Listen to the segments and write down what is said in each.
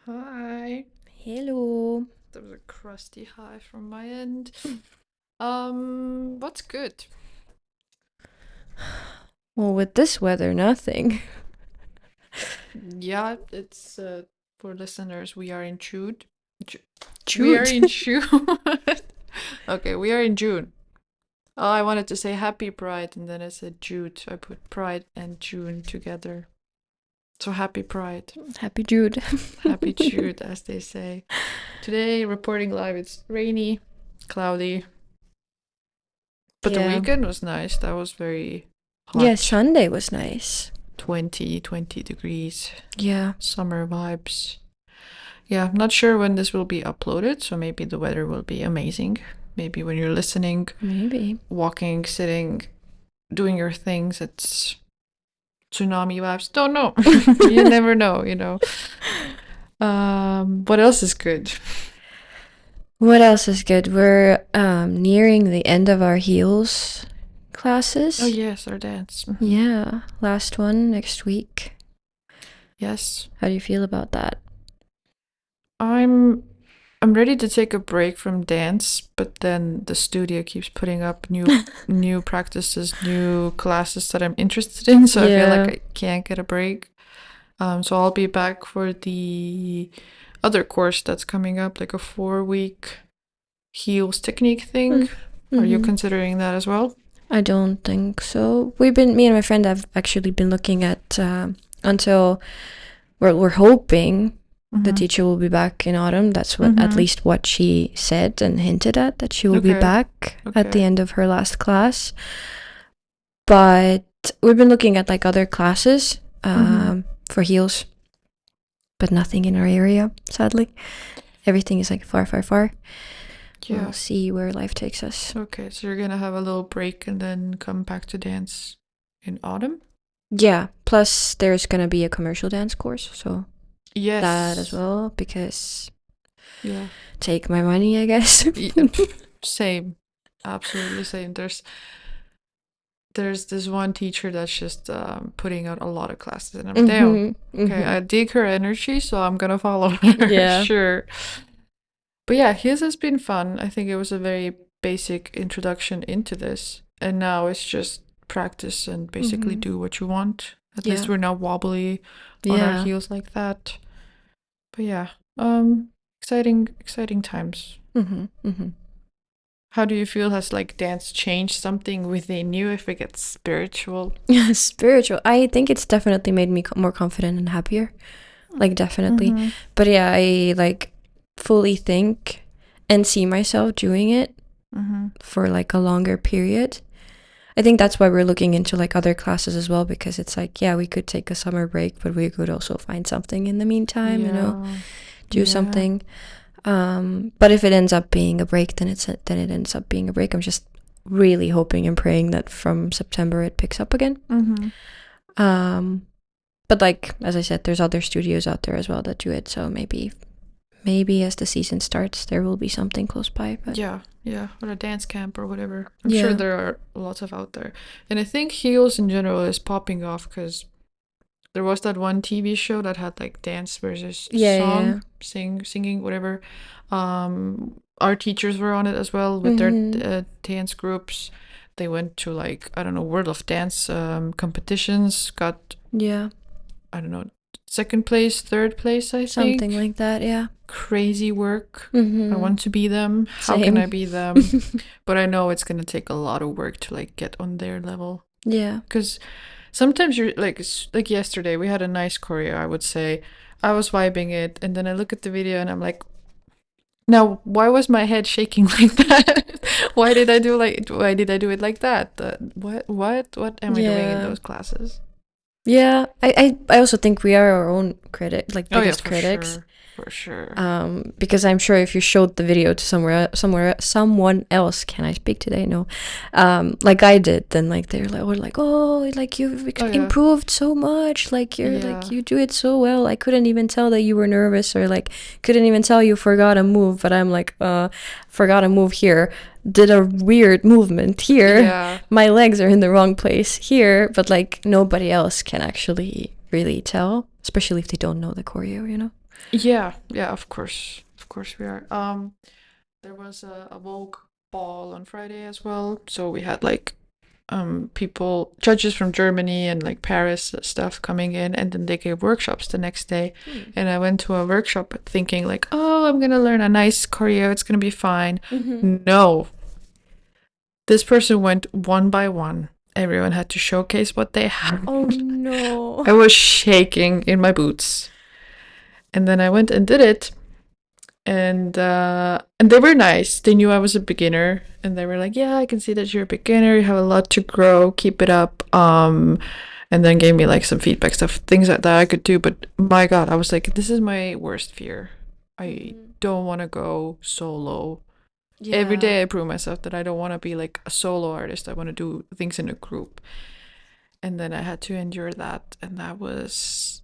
Hi. Hello. There was a crusty hi from my end. What's good? Well, with this weather, nothing. Yeah, it's for listeners, we are in June. We are Shoot. in June. Okay, we are in June. Oh, I wanted to say happy Pride and then I said June. So I put Pride and June together. So happy Pride. Happy Jude. Happy June, as they say. Today, reporting live, it's rainy, cloudy, but the Yeah. weekend was nice. That was very Yeah, hot. Sunday was nice. 20 degrees, Yeah, summer vibes. Yeah, I'm not sure when this will be uploaded, so maybe the weather will be amazing. Maybe when you're listening, maybe. walking, sitting, doing your things, it's tsunami vibes. Don't know. You never know. What else is good? What else is good? We're nearing the end of our heels Oh classes. yes, our dance. Yeah, last one next week. Yes. How do you feel about that? I'm I'm ready to take a break from dance, but then the studio keeps putting up new practices, new classes that I'm interested in, so I feel like Yeah. I can't get a break. So I'll be back for the other course that's coming up, like a 4 week heels technique thing. Are you Mm-hmm. considering that as well? I don't think so. Me and my friend have actually been looking at until we're hoping the Mm-hmm. teacher will be back in autumn. That's what at Mm-hmm. least what she said and hinted at, that she will be Okay. back at the Okay. end of her last class. But we've been looking at like other classes Mm-hmm. for heels, but nothing in our area, sadly. Everything is like far, far, far. We'll Yeah. see where life takes us. Okay, so you're gonna have a little break and then come back to dance in autumn? Yeah, plus there's gonna be a commercial dance course, so that as Yes. well, because Yeah. take my money, I guess. Yeah. Same. Absolutely same. There's this one teacher that's just putting out a lot of classes, and I'm damn. Mm-hmm. Okay, Mm-hmm. I dig her energy, so I'm gonna follow her. Yeah. Sure. But yeah, his has been fun. I think it was a very basic introduction into this, and now it's just practice and basically Mm-hmm. do what you want. At least Yeah. we're not wobbly on our Yeah. heels like that. But yeah, um, exciting times. Mm-hmm. Mm-hmm. How do you feel? Has like dance changed something within you if it gets spiritual? Spiritual. I think it's definitely made me more confident and happier. Like definitely. Mm-hmm. But yeah, I like fully think and see myself doing it Mm-hmm. for like a longer period. I think that's why we're looking into like other classes as well, because it's like, yeah, we could take a summer break, but we could also find something in the meantime, Yeah. do Yeah. something. But if it ends up being a break, then it ends up being a break. I'm just really hoping and praying that from September it picks up again. Mm-hmm. Um, but like as I said, there's other studios out there as well that do it. So maybe as the season starts, there will be something close by. But Yeah, yeah, or a dance camp or whatever. I'm sure yeah, there are lots of out there. And I think heels in general is popping off because there was that one TV show that had like dance versus yeah, song, yeah. singing, whatever. Our teachers were on it as well with their Mm-hmm. dance groups. They went to like, I don't know, World of Dance competitions, got, Yeah, I don't know, second place, third place, I something think. like that. Yeah. Crazy work. I Mm-hmm. want to be them. How can I Same. be them? But I know it's gonna take a lot of work to like get on their level. Yeah. Because sometimes you're like yesterday, we had a nice choreo, I would say. I was vibing it, and then I look at the video and I'm like, now why was my head shaking like that? Why did I do it like that? What am I doing in Yeah. those classes? Yeah. I also think we are our own critic, like Oh yeah, biggest for critics. sure. For sure. Because I'm sure if you showed the video to someone else, can I speak today? No, like I did, then like were like, oh, like you've Oh yeah. improved so much, like Yeah. you do it so well. I couldn't even tell that you were nervous, or like couldn't even tell you forgot a move. But I'm like, forgot a move here, did a weird movement here. Yeah. My legs are in the wrong place here, but like nobody else can actually really tell, especially if they don't know the choreo, Yeah, yeah, of course we are. There was a Vogue ball on Friday as well, so we had like people, judges from Germany and like Paris stuff coming in, and then they gave workshops the next day. Hmm. And I went to a workshop thinking like, oh, I'm gonna learn a nice choreo, it's gonna be fine. Mm-hmm. No, this person went one by one. Everyone had to showcase what they had. Oh no. I was shaking in my boots. And then I went and did it, and they were nice. They knew I was a beginner, and they were like, "Yeah, I can see that you're a beginner. You have a lot to grow. Keep it up." And then gave me like some feedback stuff, things that I could do. But my God, I was like, "This is my worst fear. I Mhm. don't want to go solo." Every Yeah. day I prove myself that I don't want to be like a solo artist. I want to do things in a group. And then I had to endure that, and that was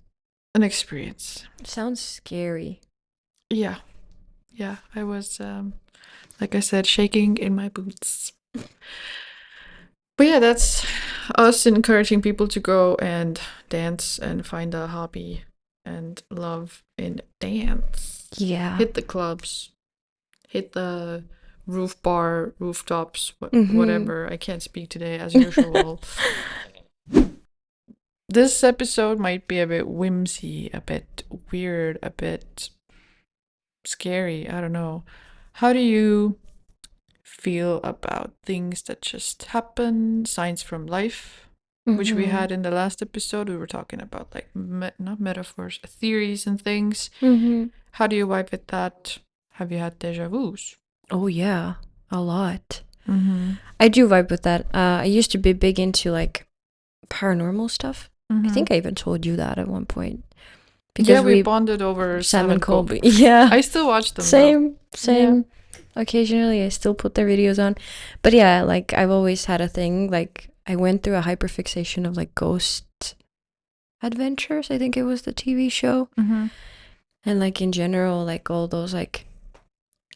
an experience. Sounds scary. Yeah, yeah. I was like I said, shaking in my boots. But yeah, that's us encouraging people to go and dance and find a hobby and love in dance. Yeah. Hit the clubs, hit the roof bar, rooftops, Mm-hmm. whatever. I can't speak today as usual. This episode might be a bit whimsy, a bit weird, a bit scary. I don't know. How do you feel about things that just happen, signs from life, which we Mm-hmm. had in the last episode? We were talking about like not metaphors, theories and things. Mm-hmm. How do you vibe with that? Have you had deja vus? Oh yeah, a lot. Mm-hmm. I do vibe with that. I used to be big into like paranormal stuff. I Mm-hmm. think I even told you that at one point Yeah, because we we bonded over Sam Sam and and Colby. Colby. Yeah, I still watch them though. same, Yeah. same. Occasionally, I still put their videos on, but yeah, like I've always had a thing. Like I went through a hyperfixation of like ghost adventures. I think it was the TV show, Mm-hmm. and like in general, like all those like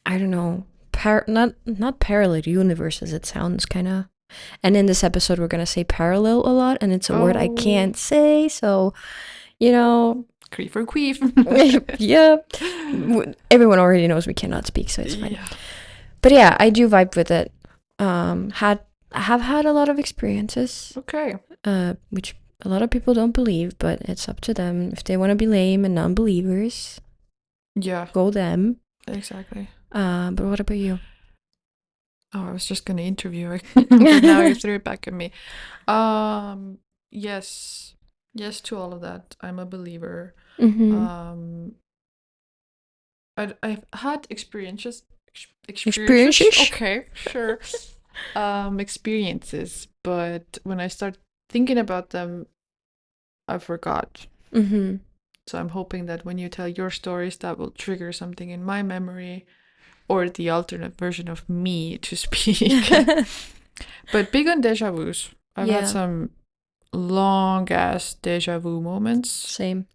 I don't know, not parallel universes. It sounds kind of. And in this episode, we're gonna say parallel a lot, and it's a word I Oh, can't say. So you know, Creef or Queef. yeah, everyone already knows we cannot speak, so it's fine. Yeah. But yeah, I do vibe with it. Had have had a lot of experiences, Okay. which a lot of people don't believe, but it's up to them. If they want to be lame and non-believers, Yeah, go them. exactly. But what about you? Oh, I was just gonna interview her, but now you threw it back at me. Um, yes, yes to all of that. I'm a believer. Mm-hmm. Um, I've had experiences. Experiences? Okay, sure. Experiences, but when I start thinking about them, I forgot. Mm-hmm. So I'm hoping that when you tell your stories, that will trigger something in my memory or the alternate version of me to speak. But big on deja vus. I've had Yeah, some long ass deja vu moments. same.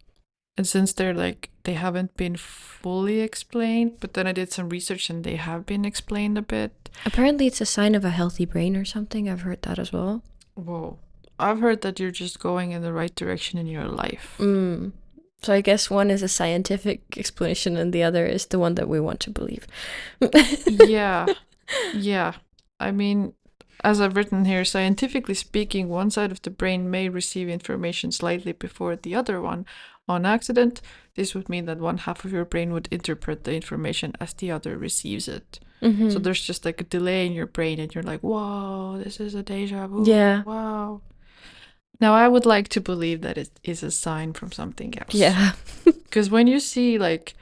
And since they're like, they haven't been fully explained, but then I did some research and they have been explained a bit. Apparently, it's a sign of a healthy brain or something. I've heard that as well. Whoa. I've heard that you're just going in the right direction in your life. Mm. So I guess one is a scientific explanation and the other is the one that we want to believe. Yeah. Yeah. I mean, as I've written here, scientifically speaking, one side of the brain may receive information slightly before the other one on accident. This would mean that one half of your brain would interpret the information as the other receives it. So Mm-hmm. there's just like a delay in your brain, and you're like, whoa, this is a deja vu. Yeah. Wow. Now, I would like to believe that it is a sign from something else. Yeah. Because when you see like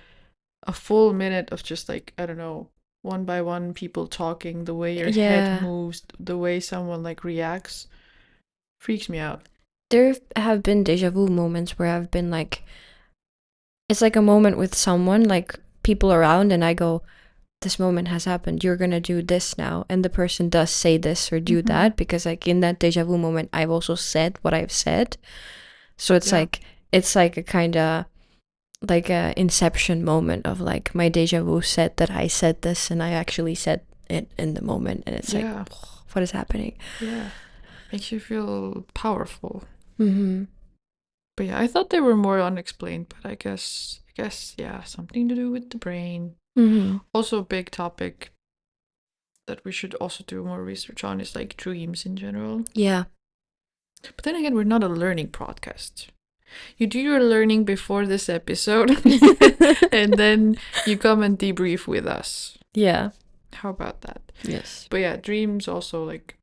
a full minute of just like, I don't know, one by one people talking, the way your head Yeah. moves, the way someone like reacts, freaks me out. There have been deja vu moments where I've been like, it's like a moment with someone, like people around, and I go, this moment has happened. You're going to do this now. And the person does say this or do Mm-hmm. that because, like, in that deja vu moment, I've also said what I've said. So Yeah. it's like a kind of like a inception moment of like my deja vu said that I said this and I actually said it in the moment. And it's like, Yeah. what is happening? Yeah. Makes you feel powerful. Mm-hmm. But yeah, I thought they were more unexplained, but I guess guess, yeah, something to do with the brain. Mm-hmm. Also, a big topic that we should also do more research on is like dreams in general. Yeah. But then again, we're not a learning podcast. You do your learning before this episode, and then you come and debrief with us. Yeah. How about that? Yes. But yeah, dreams also like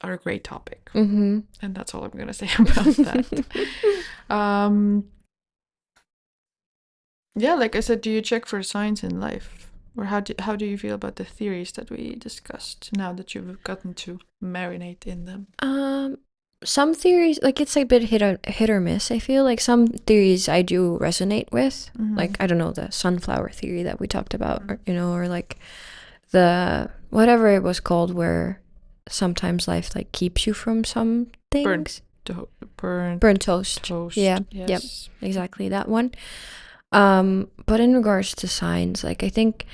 are a great topic, Mm-hmm. and that's all I'm gonna say about that. Yeah, like I said, do you check for signs in life, or how do you feel about the theories that we discussed? Now that you've gotten to marinate in them. Some theories, like it's a bit hit or miss. I feel like some theories I do resonate with, like I don't know, the sunflower theory that we talked about, or, or like the whatever it was called, where sometimes life like keeps you from some things. Burnt toast. Yeah. Yes. Yep. Exactly that one. But in regards to signs, like I think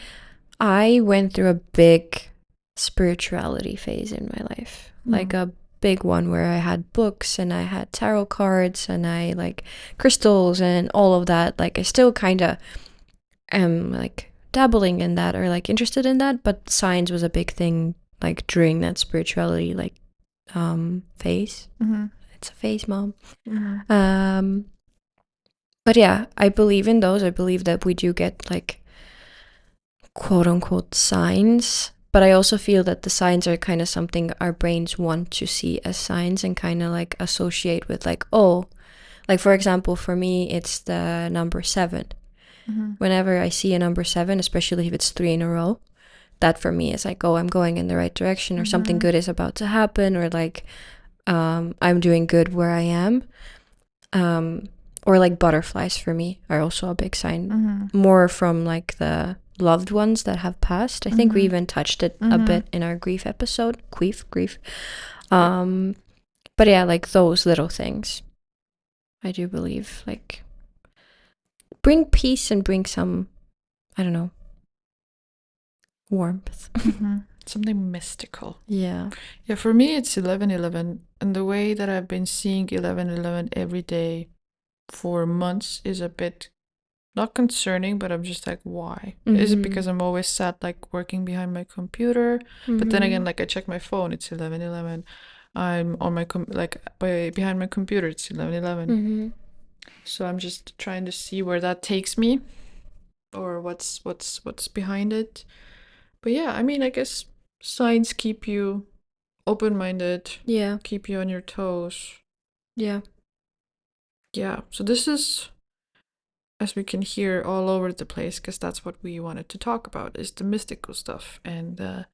I went through a big spirituality phase in my life, like a big one where I had books and I had tarot cards and I like crystals and all of that. Like I still kind of am like dabbling in that or like interested in that, but signs was a big thing like during that spirituality like phase. It's a phase, Mom. But yeah, I believe in those. I believe that we do get like quote unquote signs, but I also feel that the signs are kind of something our brains want to see as signs and kind of like associate with like, oh, like for example, for me, it's the number 7. Whenever I see a number 7, especially if it's 3 in a row, that for me is like, oh, I'm going in the right direction, or something good is about to happen, or like I'm doing good where I am. Or like butterflies for me are also a big sign, more from like the loved ones that have passed. I think we even touched it a bit in our grief episode. Grief. But yeah, like those little things, I do believe like bring peace and bring some, I don't know, warmth. Something mystical. Yeah. Yeah, for me it's 11/11, and the way that I've been seeing 11/11 every day for months is a bit not concerning, but I'm just like, why? Is it because I'm always sat like working behind my computer? But then again, like I check my phone, it's 11/11. I'm on my behind my computer, it's 11/11. So I'm just trying to see where that takes me, or what's behind it. But yeah, I mean, I guess signs keep you open-minded. Yeah. Keep you on your toes. Yeah. Yeah. So this is, as we can hear, all over the place, because that's what we wanted to talk about, is the mystical stuff. And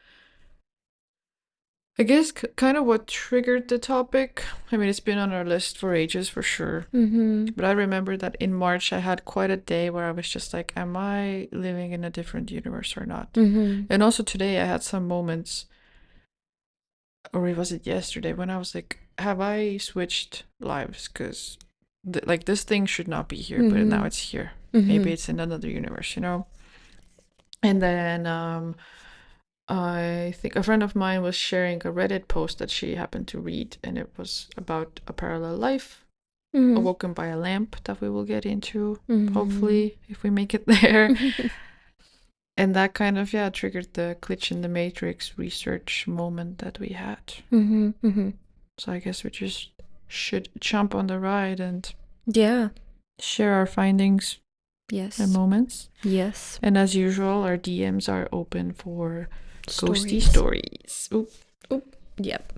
I guess kind of what triggered the topic. I mean, it's been on our list for ages, for sure. But I remember that in March, I had quite a day where I was just like, am I living in a different universe or not? And also today, I had some moments, or was it yesterday, when I was like, have I switched lives? Because like this thing should not be here, but now it's here. Maybe it's in another universe, you know? And then I think a friend of mine was sharing a Reddit post that she happened to read, and it was about a parallel life, awoken by a lamp, that we will get into, hopefully, if we make it there. And that kind of, yeah, triggered the glitch in the matrix research moment that we had. So I guess we just should jump on the ride and share our findings and moments. Yes. And as usual, our DMs are open for ghosty stories. Oop. Yep.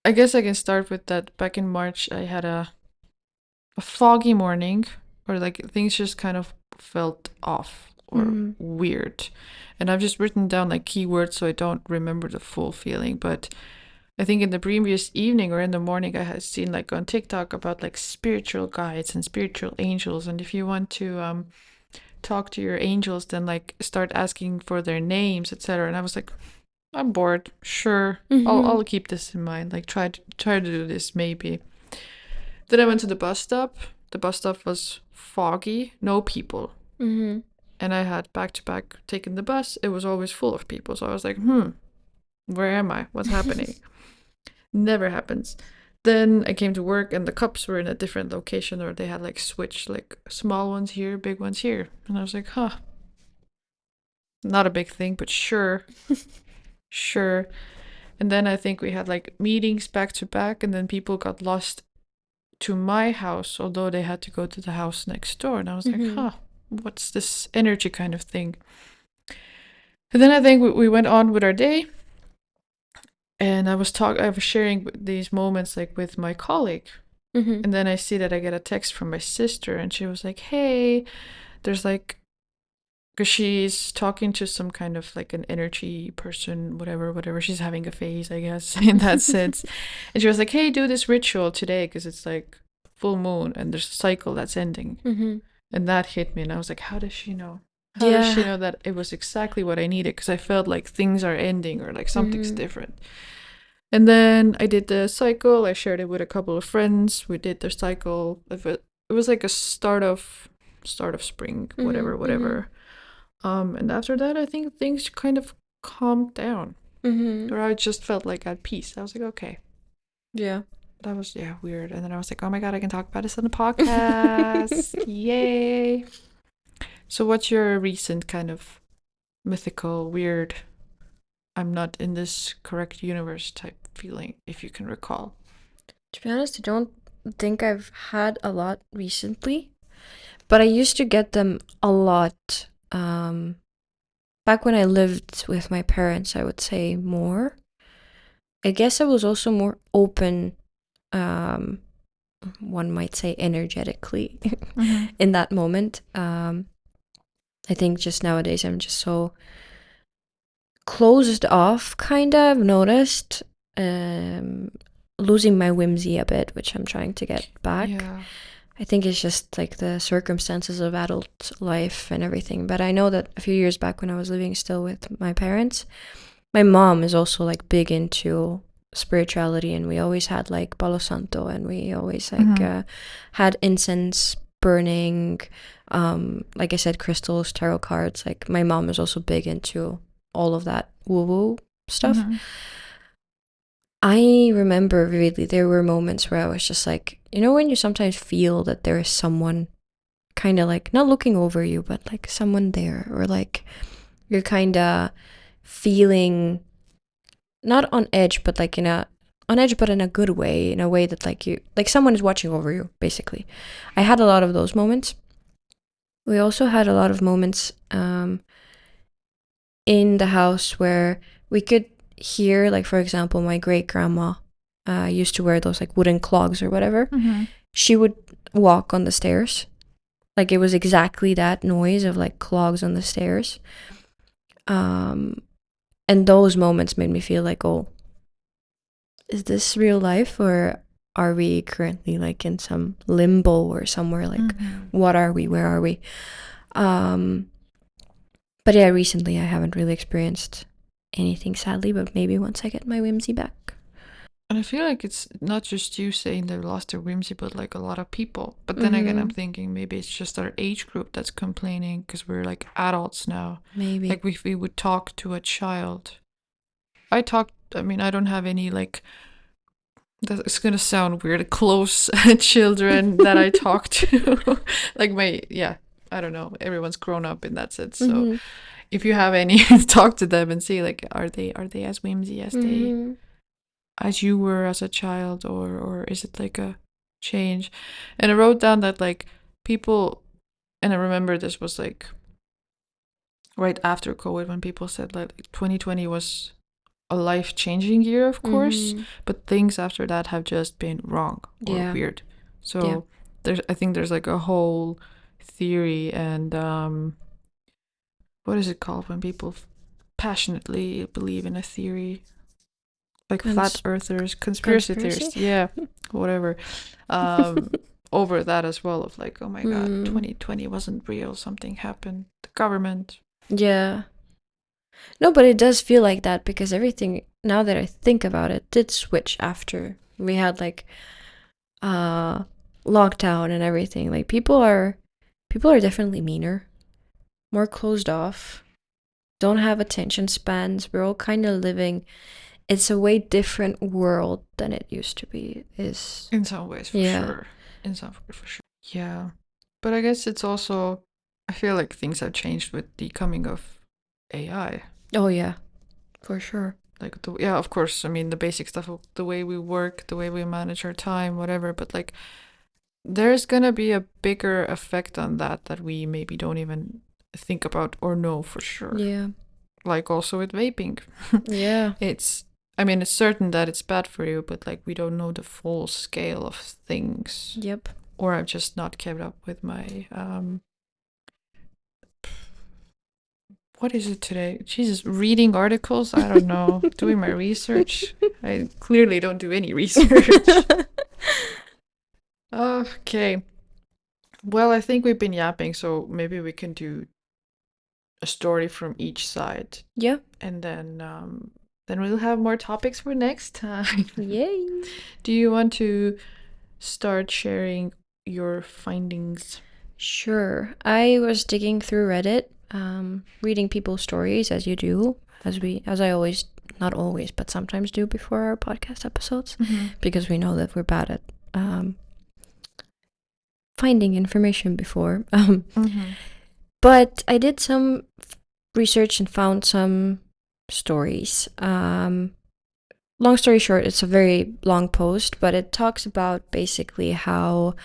I guess I can start with that. Back in March, I had a foggy morning, or like things just kind of felt off or weird. And I've just written down like keywords so I don't remember the full feeling. But I think in the previous evening or in the morning, I had seen like on TikTok about like spiritual guides and spiritual angels. And if you want to talk to your angels, then like start asking for their names, etc. And I was like, I'm bored. Sure, I'll keep this in mind. Like try to do this maybe. Then I went to the bus stop. The bus stop was foggy, no people. And I had back to back taken the bus. It was always full of people. So I was like, where am I? What's happening? Never happens. then I came to work and the cups were in a different location, or they had like switched, like small ones here, big ones here. And I was like, huh, not a big thing, but sure, sure. And then I think we had like meetings back to back, and then people got lost to my house, although they had to go to the house next door. And I was like, Mm-hmm. huh, what's this energy kind of thing? And then I think we went on with our day, and I was sharing these moments like with my colleague. Mm-hmm. And then I see that I get a text from my sister, and she was like, hey, there's like, because she's talking to some kind of like an energy person, whatever. She's having a phase, I guess, in that sense. And she was like, hey, do this ritual today because it's like full moon and there's a cycle that's ending. Mm-hmm. And that hit me. And I was like, how does she know? How does she Yeah. know that it was exactly what I needed? Because I felt like things are ending or like something's Mm-hmm. different. And then I did the cycle. I shared it with a couple of friends. We did the cycle. It was like a start of spring, Mm-hmm. Mm-hmm. whatever. And after that, I think things kind of calmed down, Mm-hmm. or I just felt like at peace. I was like, okay, Yeah. that was weird. And then I was like, oh my god, I can talk about this on the podcast, yay! So, what's your recent kind of mythical, weird, I'm not in this correct universe type feeling, if you can recall? To be honest, I don't think I've had a lot recently, but I used to get them a lot. Back when I lived with my parents, I would say more. I guess I was also more open, um, one might say energetically, Mm-hmm. in that moment. I think just nowadays I'm just so closed off, kind of noticed. Um, Losing my whimsy a bit, which I'm trying to get back. Yeah. I think it's just like the circumstances of adult life and everything. But I know that a few years back when I was living still with my parents, my mom is also like big into spirituality, and we always had like Palo Santo, and we always like Mm-hmm. had incense burning. Like I said, crystals, tarot cards. Like my mom is also big into all of that woo woo stuff. Mm-hmm. I remember vividly there were moments where I was just like, you know, when you sometimes feel that there is someone kind of like not looking over you, but like someone there, or like you're kind of feeling not on edge, but like on edge, but in a good way, in a way that like you, like someone is watching over you, basically. I had a lot of those moments. We also had a lot of moments in the house where we could hear, like, for example, my great grandma used to wear those like wooden clogs or whatever. Mm-hmm. She would walk on the stairs. Like it was exactly that noise of like clogs on the stairs. Um, and those moments made me feel like, oh, is this real life, or are we currently like in some limbo or somewhere? Like, Mm-hmm. what are we? Where are we? Um, but yeah, recently I haven't really experienced anything, sadly, but maybe once I get my whimsy back. And I feel like it's not just you saying they lost their whimsy, but like a lot of people. But then again, I'm Mm-hmm. thinking maybe it's just our age group that's complaining because we're like adults now. Maybe. Like if we would talk to a child. I mean, I don't have any like, that's gonna sound weird, close children that I talk to. Like I don't know, everyone's grown up in that sense. So Mm-hmm. if you have any, talk to them and see like, are they as whimsy Mm-hmm. as you were as a child, or is it like a change? And I wrote down that like people, and I remember this was like right after COVID when people said like 2020 was a life-changing year, of course, Mm-hmm. but things after that have just been wrong or Yeah. weird. Yeah. So I think there's like a whole theory, and what is it called when people passionately believe in a theory, like flat Cons- earthers, conspiracy conspiracy. theorists, yeah, whatever, um over that as well, of like, oh my god, Mm. 2020 wasn't real, something happened, the government. Yeah. No, but it does feel like that because everything, now that I think about it, did switch after we had like uh lockdown and everything. Like people are definitely meaner, more closed off, don't have attention spans. We're all kind of living it's a way different world than it used to be. Is In some ways, for yeah, sure. In some ways, for sure. Yeah. But I guess it's also, I feel like things have changed with the coming of AI. oh yeah, for sure. Like, yeah, of course, I mean, the basic stuff of the way we work, the way we manage our time, whatever. But like, there's gonna be a bigger effect on that we maybe don't even think about or know for sure. Yeah, Like, also with vaping. yeah, It's, I mean, it's certain that it's bad for you, but like, we don't know the full scale of things. yep. Or I've just not kept up with my what is it today? Jesus, reading articles? I don't know. Doing my research? I clearly don't do any research. Okay. Well, I think we've been yapping, so maybe we can do a story from each side, Yeah. and then we'll have more topics for next time. Yay. Do you want to start sharing your findings? Sure. I was digging through Reddit, reading people's stories as you do, as I always, not always, but sometimes do before our podcast episodes, because we know that we're bad at finding information before. But I did some research and found some stories. Long story short, it's a very long post, but it talks about basically how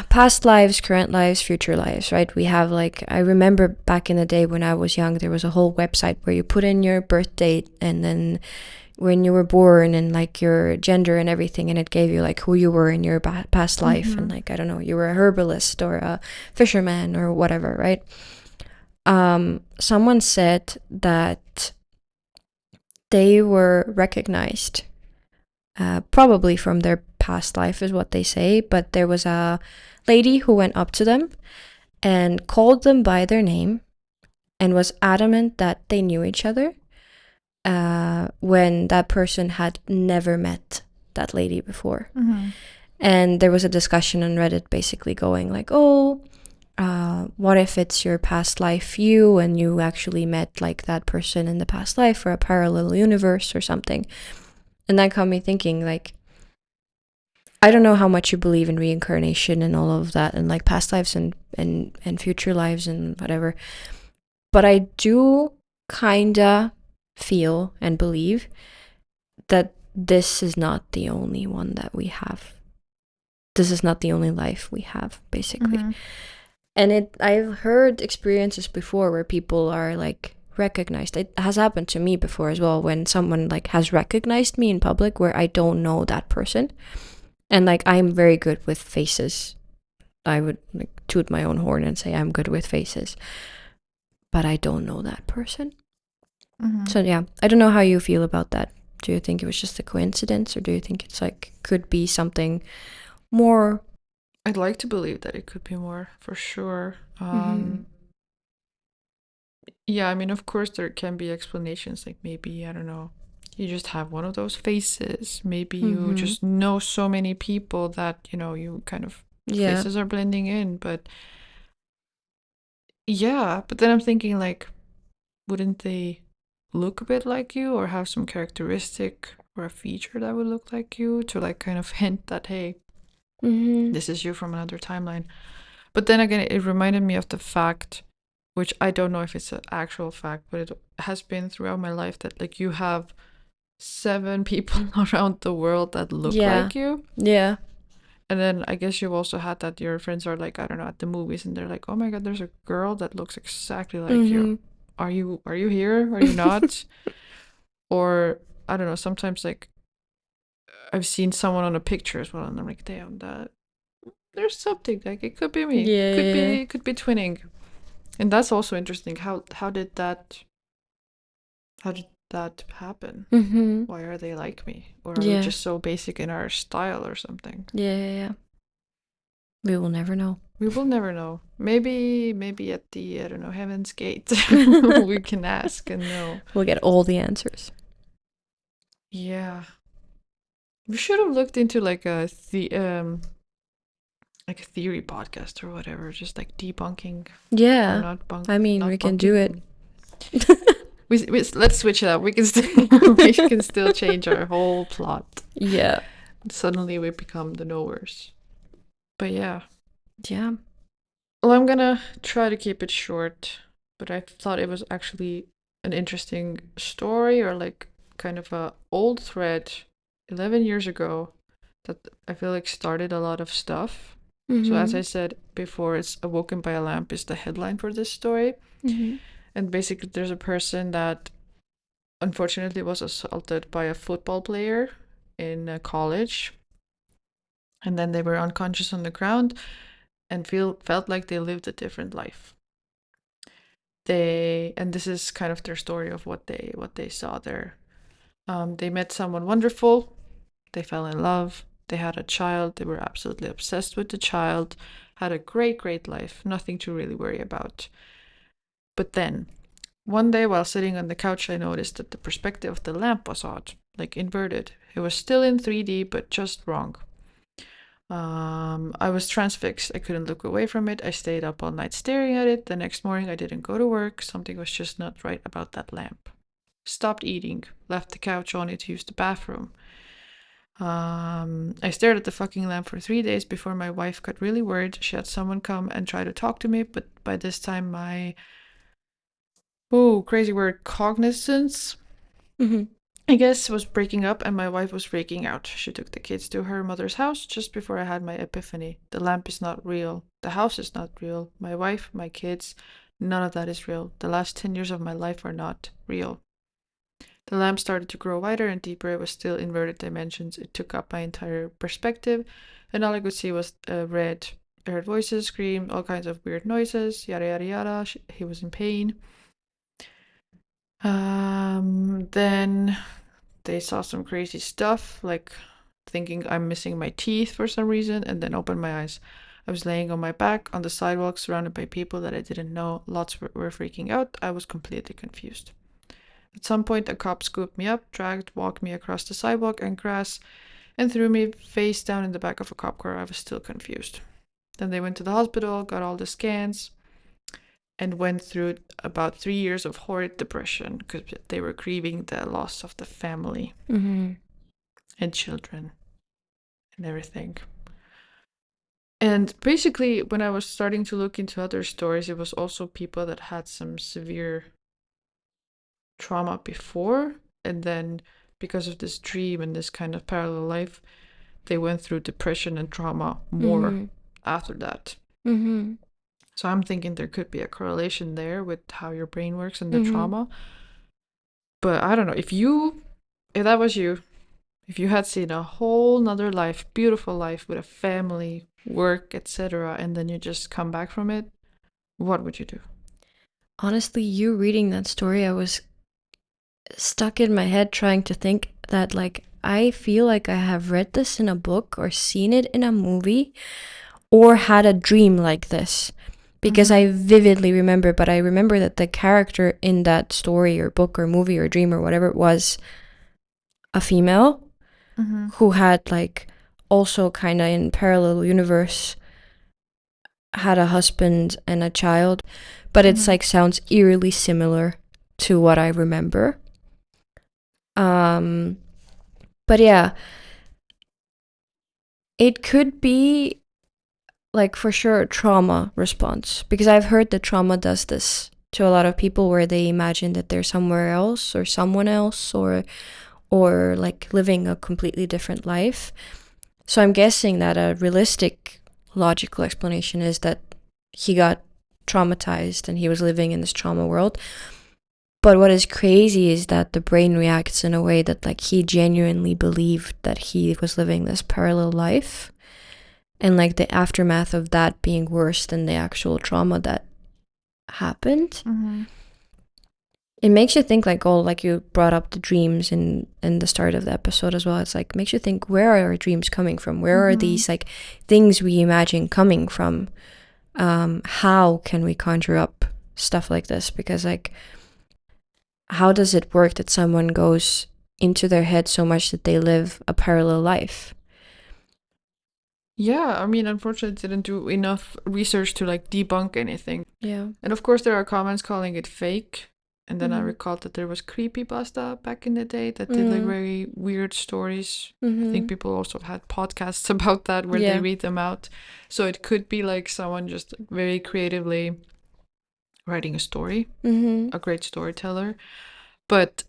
past lives, current lives, future lives, right? We have like, I remember back in the day when I was young, there was a whole website where you put in your birth date and then when you were born and like your gender and everything, and it gave you like who you were in your past life, and like, I don't know, you were a herbalist or a fisherman or whatever, right? Someone said that they were recognized, probably from their past life is what they say, but there was a lady who went up to them and called them by their name and was adamant that they knew each other, when that person had never met that lady before. And there was a discussion on Reddit basically going like, oh, what if it's your past life you and you actually met like that person in the past life or a parallel universe or something. And that got me thinking, like, I don't know how much you believe in reincarnation and all of that and like past lives and future lives and whatever, but I do kinda feel and believe that this is not the only one that we have. This is not the only life we have, basically. And I've heard experiences before where people are like recognized. It has happened to me before as well, when someone like has recognized me in public where I don't know that person. And like, I'm very good with faces. I would like toot my own horn and say I'm good with faces, but I don't know that person. So yeah, I don't know how you feel about that. Do you think it was just a coincidence, or do you think it's like could be something more? I'd like to believe that it could be more, for sure. Yeah, I mean, of course, there can be explanations, like maybe, I don't know, you just have one of those faces. Maybe you just know so many people that, you kind of, Yeah. faces are blending in. But yeah, but then I'm thinking, like, wouldn't they look a bit like you or have some characteristic or a feature that would look like you to, like, kind of hint that, hey, this is you from another timeline? But then again, it reminded me of the fact, which I don't know if it's an actual fact, but it has been throughout my life, that like you have 7 people around the world that look like you. Yeah. And then I guess you've also had that your friends are like, I don't know, at the movies and they're like, oh my god, there's a girl that looks exactly like you. Are you here? Are you not? Or I don't know, sometimes like I've seen someone on a picture as well and I'm like, damn, that there's something, like it could be me. Yeah. Could be twinning. And that's also interesting. How did that happen? Why are they like me? Or are we Yeah. just so basic in our style or something? Yeah. We will never know. We will never know. Maybe at the, I don't know, Heaven's Gate we can ask and know. We'll get all the answers. Yeah. We should have looked into like a theory podcast or whatever, just like debunking or Yeah. not bunk I mean, not we can do it. bunking. Let's switch it up. We can still we can still change our whole plot. Yeah. Suddenly we become the knowers. But yeah. Yeah. Well, I'm gonna try to keep it short, but I thought it was actually an interesting story, or like kind of a old thread 11 years ago that I feel like started a lot of stuff. So as Mm-hmm. I said before, it's Awoken by a Lamp is the headline for this story. Mm-hmm. And basically there's a person that unfortunately was assaulted by a football player in college, and then they were unconscious on the ground and felt like they lived a different life. And this is kind of their story of what they saw there. They met someone wonderful. They fell in love. They had a child. They were absolutely obsessed with the child. Had a great life. Nothing to really worry about. But then one day while sitting on the couch, I noticed that the perspective of the lamp was odd, like inverted. It was still in 3D, but just wrong. I was transfixed. I couldn't look away from it. I stayed up all night staring at it. The next morning, I didn't go to work. Something was just not right about that lamp. Stopped eating. Left the couch only to use the bathroom. I stared at the fucking lamp for 3 days before my wife got really worried. She had someone come and try to talk to me, but by this time, my crazy word, cognizance, Mm-hmm. I guess, was breaking up and my wife was freaking out. She took the kids to her mother's house just before I had my epiphany. The lamp is not real. The house is not real. My wife, my kids, none of that is real. The last 10 years of my life are not real. The lamp started to grow wider and deeper. It was still inverted dimensions. It took up my entire perspective, and all I could see was red. I heard voices, scream, all kinds of weird noises, yada yada yada. He was in pain. Then they saw some crazy stuff, like thinking I'm missing my teeth for some reason, and then opened my eyes. I was laying on my back on the sidewalk, surrounded by people that I didn't know. Lots were freaking out. I was completely confused. At some point, a cop scooped me up, walked me across the sidewalk and grass, and threw me face down in the back of a cop car. I was still confused. Then they went to the hospital, got all the scans, and went through about 3 years of horrid depression because they were grieving the loss of the family Mm-hmm. and children and everything. And basically, when I was starting to look into other stories, it was also people that had some severe trauma before, and then because of this dream and this kind of parallel life, they went through depression and trauma more Mm-hmm. after that. Mm-hmm. So I'm thinking there could be a correlation there with how your brain works and the Mm-hmm. trauma. But I don't know, if that was you, if you had seen a whole nother life, beautiful life with a family, work, etc., and then you just come back from it, what would you do? Honestly, you reading that story, I was stuck in my head trying to think that, like, I feel like I have read this in a book or seen it in a movie or had a dream like this, because I vividly remember, but I remember that the character in that story or book or movie or dream or whatever it was a female Mm-hmm. who had, like, also kind of in parallel universe had a husband and a child, but it's Mm-hmm. like sounds eerily similar to what I remember. Um, but yeah, it could be like for sure a trauma response, because I've heard that trauma does this to a lot of people where they imagine that they're somewhere else or someone else, or like living a completely different life. So I'm guessing that a realistic logical explanation is that he got traumatized and he was living in this trauma world. But what is crazy is that the brain reacts in a way that, like, he genuinely believed that he was living this parallel life, and like the aftermath of that being worse than the actual trauma that happened. Mm-hmm. It makes you think, like, oh, like you brought up the dreams in the start of the episode as well. It's like makes you think, where are our dreams coming from? Where are Mm-hmm. these, like, things we imagine coming from? How can we conjure up stuff like this? Because, like, how does it work that someone goes into their head so much that they live a parallel life? Yeah, I mean, unfortunately, didn't do enough research to like debunk anything. Yeah. And of course, there are comments calling it fake. And then I Mm-hmm. recalled that there was creepypasta back in the day that did like Mm. very weird stories. I think Mm-hmm. people also had podcasts about that where they Yeah. read them out. So it could be like someone just very creatively writing a story, Mm-hmm. a great storyteller. But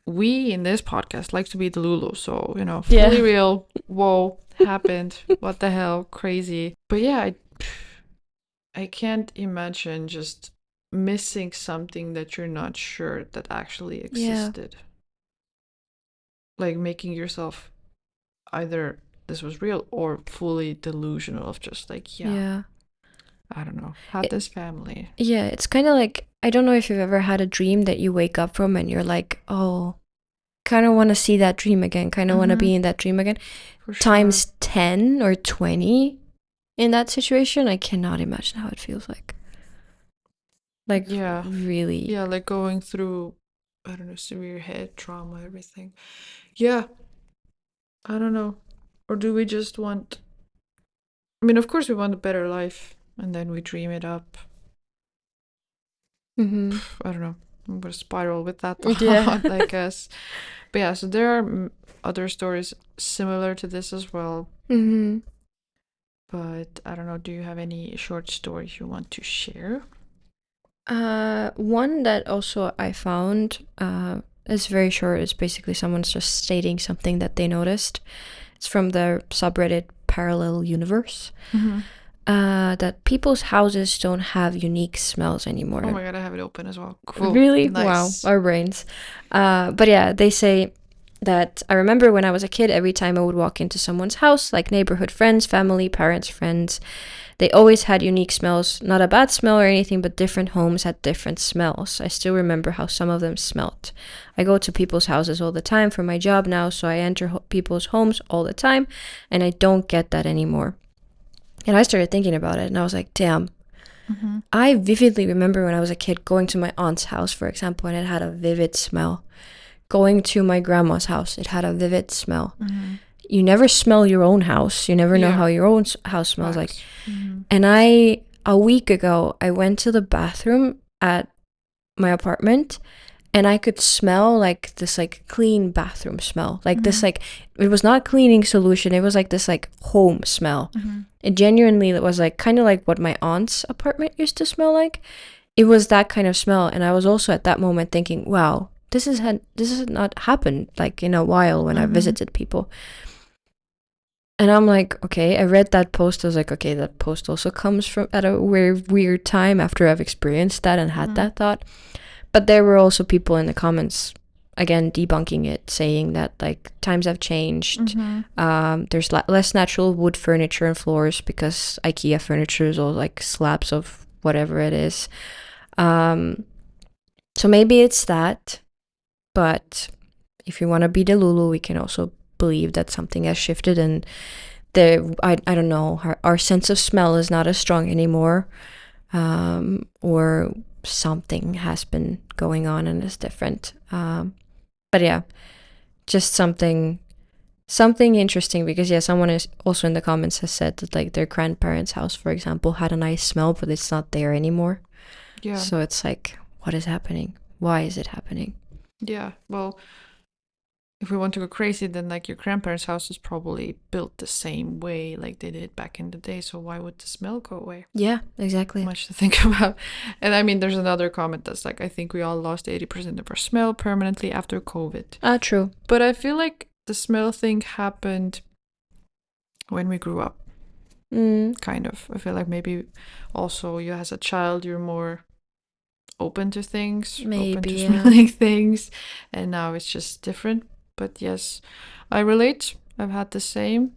we in this podcast like to be the Lulu. So, fully Yeah. real. Whoa, happened. What the hell? Crazy. But yeah, I can't imagine just missing something that you're not sure that actually Yeah. existed. Like making yourself either this was real or fully delusional of just like, yeah, Yeah. I don't know, had It, this family. yeah, it's kind of like, I don't know if you've ever had a dream that you wake up from and you're like, oh, kind of want to see that dream again, kind of want to Mm-hmm. be in that dream again. For sure. Times 10 or 20 in that situation, I cannot imagine how it feels like. Like, Yeah. really. Yeah, like going through, I don't know, severe head trauma, everything. Yeah, I don't know. Or do we just want, I mean, of course we want a better life and then we dream it up. Mm-hmm. I don't know. I'm gonna spiral with that Yeah. thought, I guess. But yeah, so there are other stories similar to this as well. Mm-hmm. But I don't know, do you have any short stories you want to share? One that also I found is very short. It's basically someone's just stating something that they noticed. It's from the subreddit Parallel Universe. Mm-hmm. That people's houses don't have unique smells Oh anymore. my god, I have it open as well. Cool. Really? Wow, Nice. our brains. But yeah, they say that I remember when I was a kid, every time I would walk into someone's house, like neighborhood friends, family, parents, friends, they always had unique smells. Not a bad smell or anything, but different homes had different smells. I still remember how some of them smelt. I go to people's houses all the time for my job now, so I enter people's homes all the time, and I don't get that anymore. And I started thinking about it, and I was like, damn. Mm-hmm. I vividly remember when I was a kid going to my aunt's house, for example, and it had a vivid smell. Going to my grandma's house, it had a vivid smell. Mm-hmm. You never smell your own house. You never know Yeah, how your own house smells like. facts. Mm-hmm. And a week ago, I went to the bathroom at my apartment and I could smell like this like clean bathroom smell. Like this Mm-hmm. like it was not cleaning solution, it was like this like home smell. Mm-hmm. It genuinely was like kind of like what my aunt's apartment used to smell like. It was that kind of smell, and I was also at that moment thinking, wow, this has not happened like in a while when I Mm-hmm. visited people. And I'm like, okay, I read that post. I was like, okay, that post also comes from at a weird time after I've experienced that and had Mm-hmm. that thought. But there were also people in the comments again debunking it, saying that like times have changed. Mm-hmm. There's less natural wood furniture and floors because IKEA furniture is all like slabs of whatever it is. So maybe it's that. But if you want to be the Lulu, we can also believe that something has shifted and I don't know, our sense of smell is not as strong anymore, or something has been going on and is different. But yeah, just something interesting because yeah, someone is also in the comments has said that like their grandparents' house, for example, had a nice smell, but it's not there anymore. Yeah. So it's like, what is happening? Why is it happening? Yeah. Well, if we want to go crazy, then like your grandparents' house is probably built the same way like they did back in the day. So why would the smell go away? Yeah, exactly. Much to think about. And I mean, there's another comment that's like, I think we all lost 80% of our smell permanently after COVID. True. But I feel like the smell thing happened when we grew up, kind of. I feel like maybe also you as a child, you're more open to things, open Maybe, to yeah. smelling things, and now it's just different. But yes, I relate. I've had the same.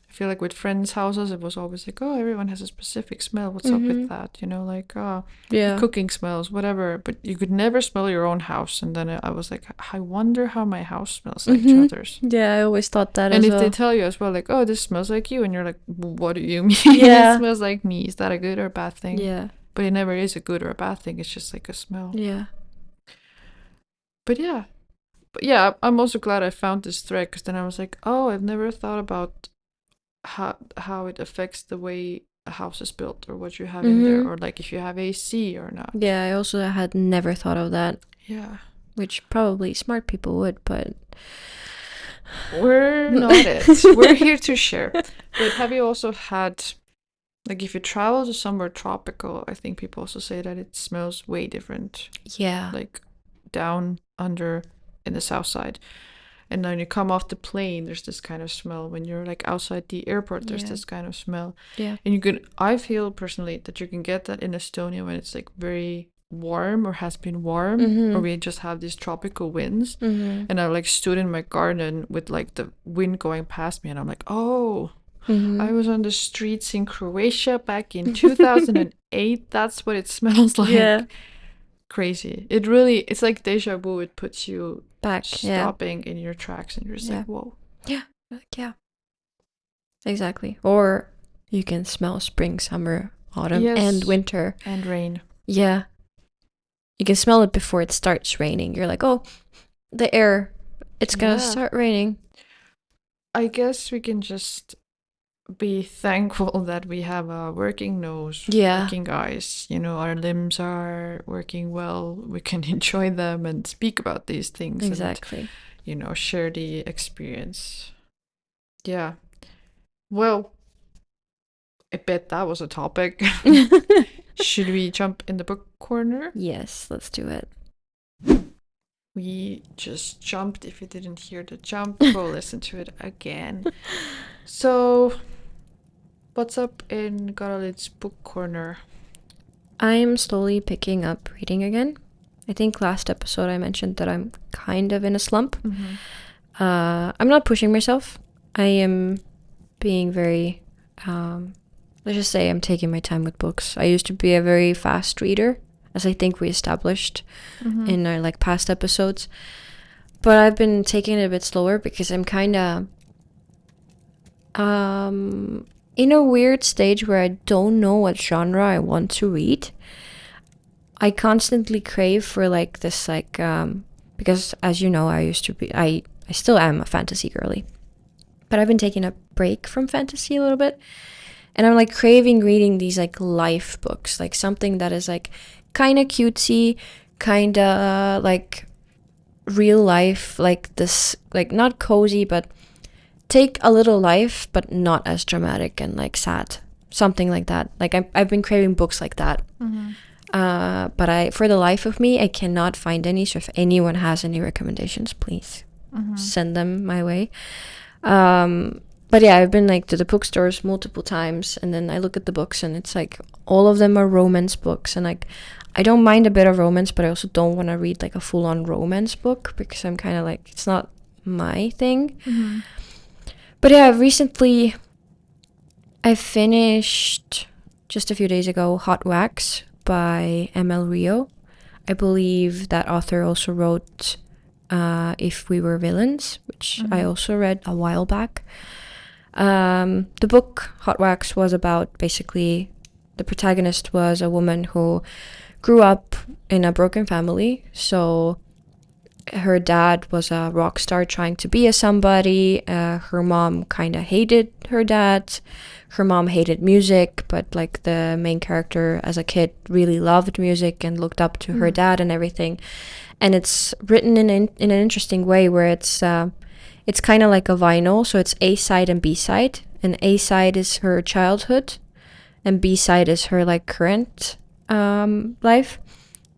I feel like with friends' houses, it was always like, oh, everyone has a specific smell. What's up with that? Like, Yeah. cooking smells, whatever. But you could never smell your own house. And then I was like, I wonder how my house smells like to others. Yeah, I always thought that And as if they well. tell you as well, like, oh, this smells like you, and you're like, what do you mean? Yeah. It smells like me. Is that a good or a bad thing? Yeah. But it never is a good or a bad thing. It's just like a smell. Yeah. But yeah, I'm also glad I found this thread because then I was like, oh, I've never thought about how it affects the way a house is built or what you have in there, Mm-hmm. or like if you have AC or not. Yeah, I also had never thought of that, Yeah. which probably smart people would, but We're not it. We're here to share. But have you also had, like, if you travel to somewhere tropical, I think people also say that it smells way different, yeah. like down under in the south side. And then you come off the plane, there's this kind of smell. When you're like outside the airport, there's Yeah. this kind of smell. Yeah. And you can, I feel personally that you can get that in Estonia when it's like very warm or has been warm, or Mm-hmm. we just have these tropical winds. Mm-hmm. And I like stood in my garden with like the wind going past me, and I'm like, oh, Mm-hmm. I was on the streets in Croatia back in 2008. That's what it smells Yeah. like. Crazy. It really, it's like deja vu. It puts you Back. Yeah. stopping in your tracks, and you're just Yeah. like, whoa. Yeah. Yeah. Exactly. Or you can smell spring, summer, autumn, and Yes. winter. And rain. Yeah. You can smell it before it starts raining. You're like, oh, the air, it's gonna Yeah. start raining. I guess we can just be thankful that we have a working nose, Yeah. working eyes. You know, our limbs are working well. We can enjoy them and speak about these things. Exactly. And, you know, share the experience. Yeah. Well, I bet that was a topic. Should we jump in the book corner? Yes, let's do it. We just jumped. If you didn't hear the jump, go listen to it again. So, what's up in Garalit's book corner? I'm slowly picking up reading again. I think last episode I mentioned that I'm kind of in a slump. Mm-hmm. I'm not pushing myself. I am being very, let's just say I'm taking my time with books. I used to be a very fast reader, as I think we established in our like past episodes. But I've been taking it a bit slower because I'm kind of in a weird stage where I don't know what genre I want to read. I constantly crave for like this like because as you know I used to be I still am a fantasy girly. But I've been taking a break from fantasy a little bit. And I'm like craving reading these like life books, like something that is like kind of cutesy, kind of like real life, like this, like not cozy, but take a little life, but not as dramatic and like sad. Something like that. Like I've been craving books like that. But for the life of me, I cannot find any. So if anyone has any recommendations, please send them my way. But yeah, I've been like to the bookstores multiple times, and then I look at the books, and it's like all of them are romance books, and like I don't mind a bit of romance, but I also don't want to read like a full-on romance book because I'm kind of like it's not my thing. But yeah, recently I finished just a few days ago Hot Wax by ML Rio. I believe that author also wrote If We Were Villains, which I also read a while back. The book Hot Wax was about basically the protagonist was a woman who grew up in a broken family. So her dad was a rock star trying to be a somebody. Her mom kind of hated her dad. Her mom hated music, but like the main character as a kid really loved music and looked up to her dad and everything. And it's written in an interesting way where it's kind of like a vinyl, so it's A side and B side. And A side is her childhood, and B side is her like current life.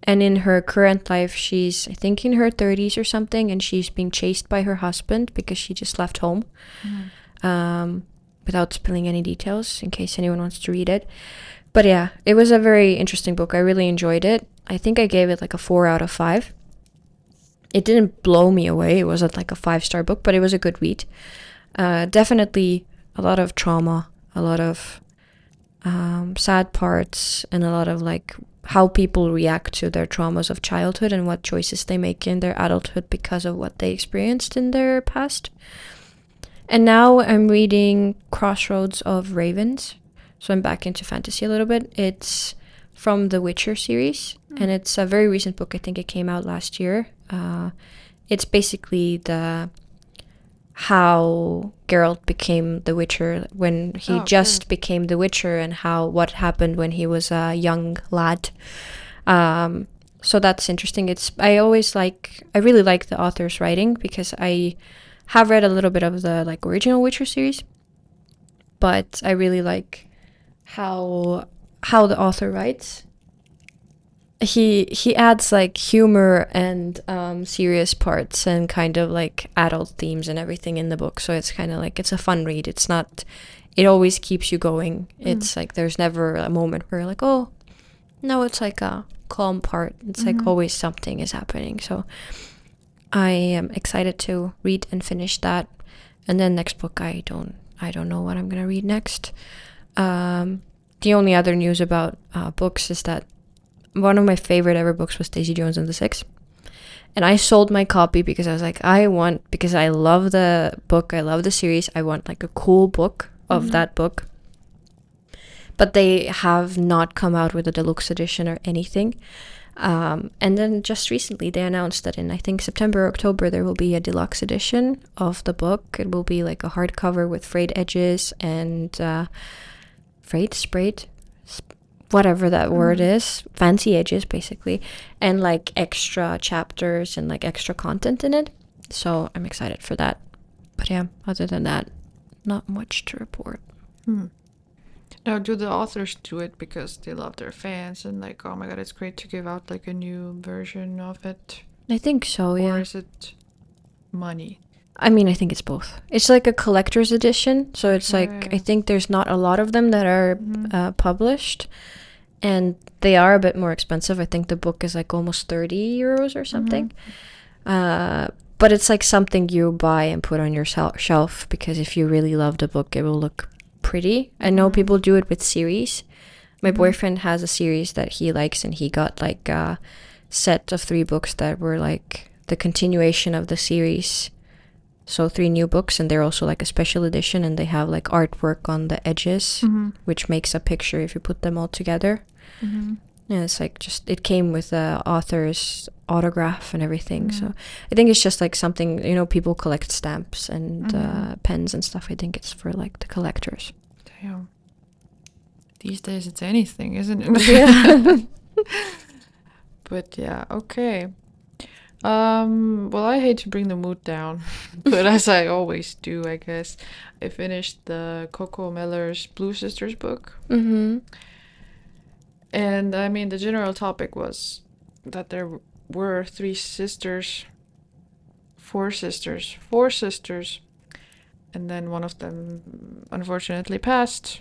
And in her current life, she's I think in her 30s or something, and she's being chased by her husband because she just left home. Without spilling any details, in case anyone wants to read it. But yeah, it was a very interesting book. I really enjoyed it. I think I gave it like a 4 out of 5. It didn't blow me away. It wasn't like a 5-star book, but it was a good read. Definitely a lot of trauma, a lot of sad parts, and a lot of like how people react to their traumas of childhood and what choices they make in their adulthood because of what they experienced in their past. And now I'm reading Crossroads of Ravens. So I'm back into fantasy a little bit. It's from the Witcher series, and it's a very recent book. I think it came out last year. It's basically the how Geralt became the Witcher, when he Oh, okay. just became the Witcher, and how what happened when he was a young lad. Um, so that's interesting. I really like the author's writing, because I have read a little bit of the like original Witcher series, but I really like how the author writes. He adds like humor and serious parts and kind of like adult themes and everything in the book, so it's kind of like it's a fun read. It's not, it always keeps you going. Mm. It's like there's never a moment where you're like, oh no, it's like a calm part. It's like Mm-hmm. always something is happening. So I am excited to read and finish that. And then next book, I don't know what I'm gonna read next. The only other news about books is that one of my favorite ever books was Daisy Jones and the Six. And I sold my copy because I was like, because I love the book, I love the series, I want like a cool book of Mm-hmm. that book. But they have not come out with a deluxe edition or anything. And then just recently they announced that in, I think, September or October, there will be a deluxe edition of the book. It will be like a hardcover with frayed edges and sprayed, whatever that word Mm-hmm. is, fancy edges basically, and like extra chapters and like extra content in it. So I'm excited for that. But yeah, other than that, not much to report. Hmm. Now, do the authors do it because they love their fans and like, oh my god, it's great to give out like a new version of it, I think so, or yeah. is it money? I mean, I think it's both. It's like a collector's edition, so it's like I Okay. think there's not a lot of them that are Mm-hmm. published, and they are a bit more expensive. I think the book is like almost 30 euros or Mm-hmm. something. Uh, but it's like something you buy and put on your shelf, because if you really love the book, it will look pretty. I know Mm-hmm. people do it with series. My Mm-hmm. boyfriend has a series that he likes, and he got like a set of 3 books that were like the continuation of the series. So 3 new books, and they're also like a special edition, and they have like artwork on the edges, Mm-hmm. which makes a picture if you put them all together. Mm-hmm. And it's like just it came with the author's autograph and everything. Mm-hmm. So I think it's just like something, people collect stamps and Mm-hmm. pens and stuff. I think it's for like the collectors. Damn. These days it's anything, isn't Yeah. it? But yeah, okay. Well, I hate to bring the mood down, but as I always do, I guess, I finished the Coco Meller's Blue Sisters book. Mhm. And I mean, the general topic was that there were 3 sisters, 4 sisters, and then one of them unfortunately passed.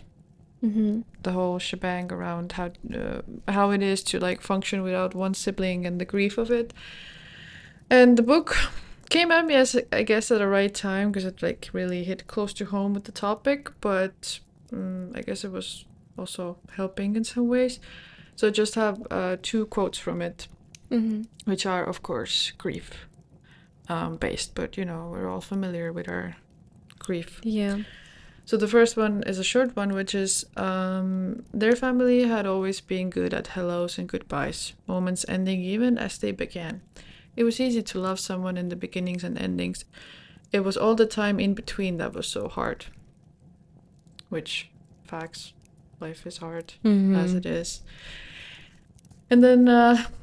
Mhm. The whole shebang around how it is to like function without one sibling and the grief of it. And the book came at me as I guess at the right time because it like really hit close to home with the topic, but I guess it was also helping in some ways. So I just have 2 quotes from it, Mhm. which are of course grief based, but we're all familiar with our grief. Yeah. So the first one is a short one, which is their family had always been good at hellos and goodbyes, moments ending even as they began. It was easy to love someone in the beginnings and endings. It was all the time in between that was so hard. Which, facts, life is hard as Mhm. it is. And then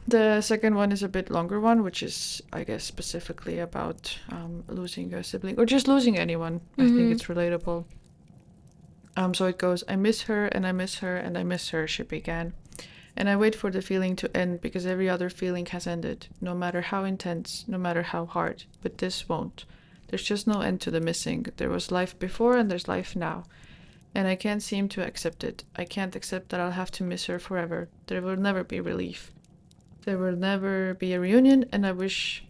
the second one is a bit longer one, which is, I guess, specifically about losing a sibling or just losing anyone. I think Mhm. it's relatable. So it goes, I miss her and I miss her and I miss her, she began. And I wait for the feeling to end because every other feeling has ended, no matter how intense, no matter how hard. But this won't. There's just no end to the missing. There was life before and there's life now. And I can't seem to accept it. I can't accept that I'll have to miss her forever. There will never be relief. There will never be a reunion, and I wish.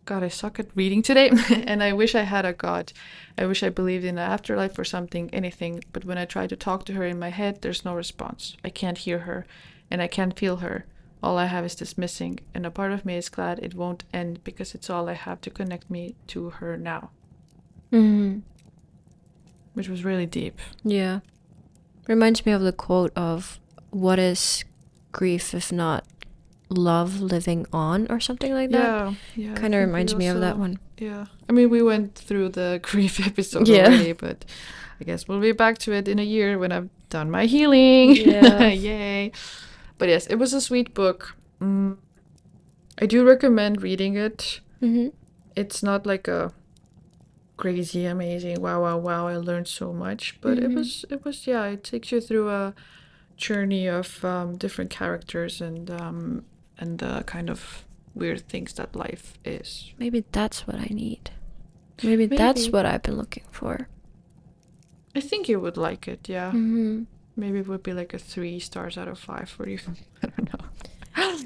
God, I suck at reading today. And I wish I had a God. I wish I believed in an afterlife or something, anything. But when I try to talk to her in my head, there's no response. I can't hear her, and I can't feel her. All I have is this missing, and a part of me is glad it won't end because it's all I have to connect me to her now. Mhm. Which was really deep. Yeah. Reminds me of the quote of, what is grief if not Love Living On or something like that. Yeah, yeah, I Kind of think we reminds me of that also, one. yeah. I mean, we went through the grief episode Yeah. already, but I guess we'll be back to it in a year when I've done my healing. Yeah. Yay. But yes, it was a sweet book. I do recommend reading it. Mm-hmm. It's not like a crazy, amazing, wow, wow, wow, I learned so much, but Mm-hmm. yeah, it takes you through a journey of different characters and the kind of weird things that life is. Maybe that's what I need. Maybe that's Maybe. what I've been looking for. I think you would like it, yeah. Mm-hmm. Maybe it would be like a 3 stars out of 5 for you. I don't know.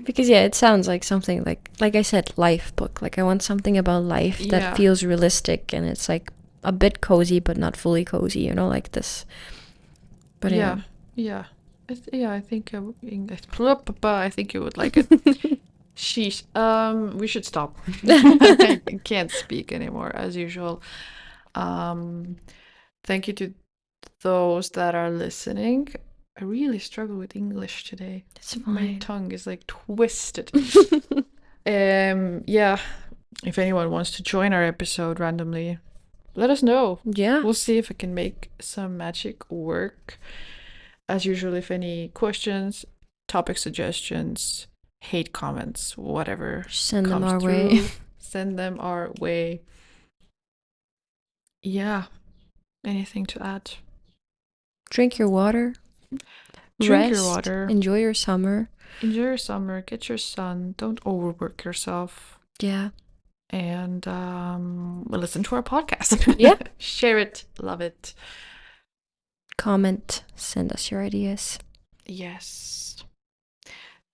Because yeah, it sounds like something like I said, life book. Like I want something about life that Yeah. feels realistic and it's like a bit cozy but not fully cozy, you know, like this. But yeah. Yeah. I think I think you would like it. Sheesh. We should stop. I can't speak anymore as usual. Thank you to those that are listening. I really struggle with English today. It's My fine. tongue is like twisted. Yeah. If anyone wants to join our episode randomly, let us know. Yeah. We'll see if I can make some magic work. As usual, if any questions, topic suggestions, hate comments, whatever Send them comes our through, way. send them our way. Yeah. Anything to add? Drink your water. Drink your Rest. water. Enjoy your summer. Enjoy your summer. Get your sun. Don't overwork yourself. Yeah. And listen to our podcast. Yeah. Share it. Love it. Comment. Send us your ideas. Yes.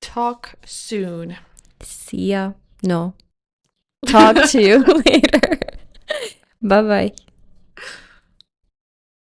Talk soon. See ya. No. Talk to you later. Bye bye.